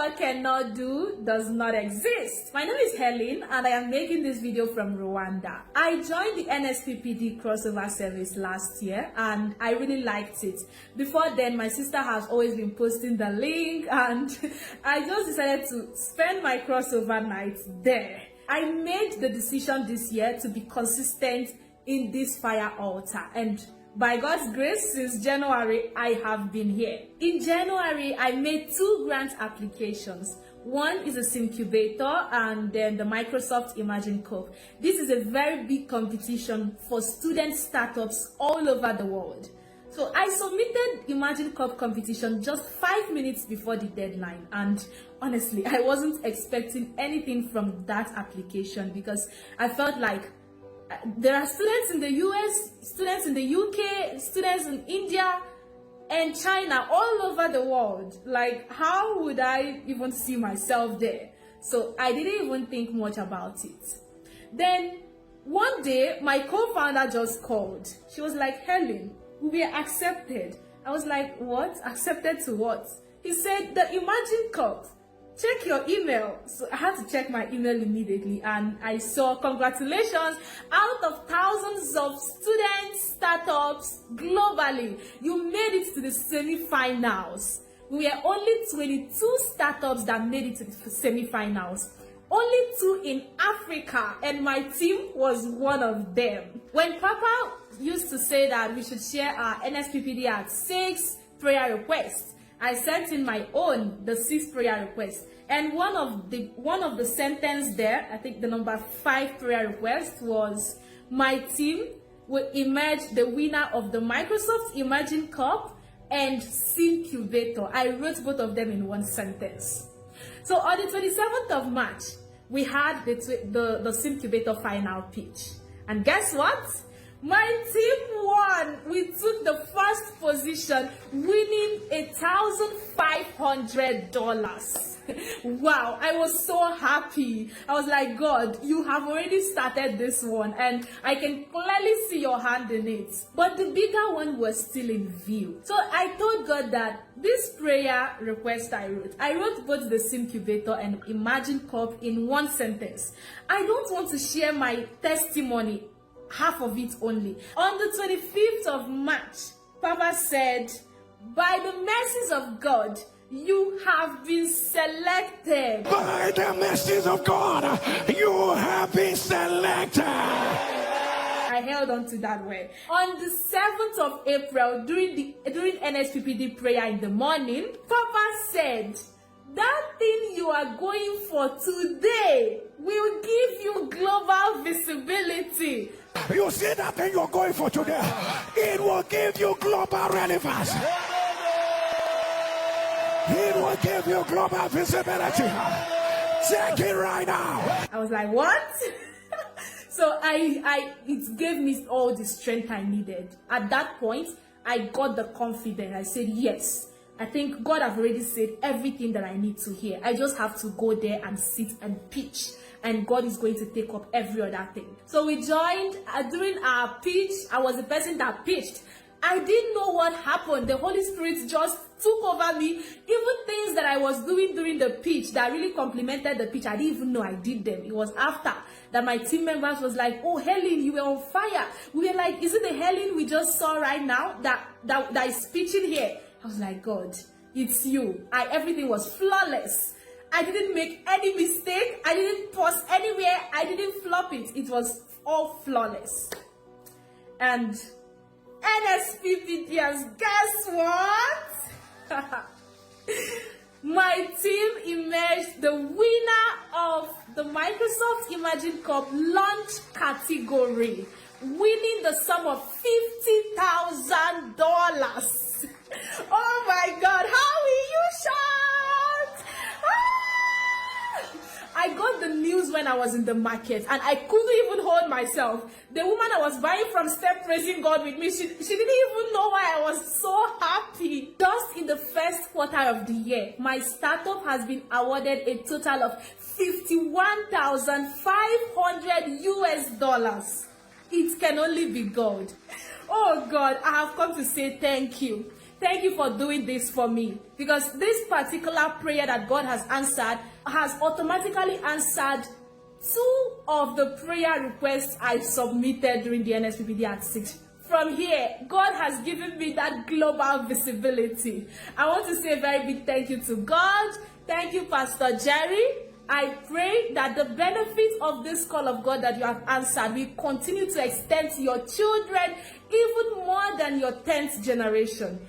God cannot do does not exist. My name is Helen and I am making this video from Rwanda. I joined the NSPPD crossover service last year and I really liked it. Before then, my sister has always been posting the link and I just decided to spend my crossover night there. I made the decision this year to be consistent in this fire altar, and by God's grace, since January, I have been here. In January, I made 2 grant applications. One is a SIMCUBATOR and then the Microsoft Imagine Cup. This is a very big competition for student startups all over the world. So I submitted Imagine Cup competition just 5 minutes before the deadline, and honestly, I wasn't expecting anything from that application because I felt like there are students in the US, students in the UK, students in India and China, all over the world. Like, how would I even see myself there? So I didn't even think much about it. Then one day, my co-founder just called. She was like, Helen, we are accepted. I was like, what? Accepted to what? He said, the Imagine Cup. Check your email. So I had to check my email immediately and I saw congratulations, out of thousands of students, startups globally, you made it to the semi-finals. We were only 22 startups that made it to the semi-finals. Only 2 in Africa, and my team was one of them. When Papa used to say that we should share our NSPPD at 6 prayer requests, I sent in my own, the 6 prayer requests, and one of the sentence there, I think the number 5 prayer request was, my team will emerge the winner of the Microsoft Imagine Cup and SIMCUBATOR. I wrote both of them in one sentence. So on the 27th of March, we had the SIMCUBATOR final pitch, and guess what? My team won. We took the first position, winning $1,500. Wow, I was so happy. I was like, God, you have already started this one and I can clearly see your hand in it. But the bigger one was still in view. So I told God that this prayer request I wrote both the SIMCUBATOR and Imagine Cup in one sentence. I don't want to share my testimony, half of it only. On the 25th of March, Papa said, by the mercies of God, you have been selected. By the mercies of God, you have been selected. I held on to that word. On the 7th of April, during NSPPD prayer in the morning, Papa said, that thing you are going for today will give you global visibility. You see that thing you're going for today? It will give you global relevance. It will give you global visibility. Check it right now. I was like, what? So it gave me all the strength I needed. At that point, I got the confidence. I said, yes, I think God have already said everything that I need to hear. I just have to go there and sit and pitch, and God is going to take up every other thing. So we joined. During our pitch, I was the person that pitched. I didn't know what happened. The Holy Spirit just took over me. Even things that I was doing during the pitch that really complemented the pitch, I didn't even know I did them. It was after that my team members was like, oh, Helen, you were on fire. We were like, is it the Helen we just saw right now that is pitching here? I was like, God, it's you. Everything was flawless. I didn't make any mistake. I didn't pause anywhere. I didn't flop it. It was all flawless. And NSPPDers, guess what? My team emerged the winner of the Microsoft Imagine Cup launch category, winning the sum of $50,000. Oh my God, how will you shout? I got the news when I was in the market and I couldn't even hold myself. The woman I was buying from stepped praising God with me. She didn't even know why I was so happy. Just in the first quarter of the year, my startup has been awarded a total of $51,500. It can only be God. Oh God, I have come to say thank you. Thank you for doing this for me, because this particular prayer that God has answered has automatically answered 2 of the prayer requests I submitted during the NSPPD at 6. From here, God has given me that global visibility. I want to say a very big thank you to God. Thank you, Pastor Jerry. I pray that the benefit of this call of God that you have answered will continue to extend to your children, even more than your 10th generation.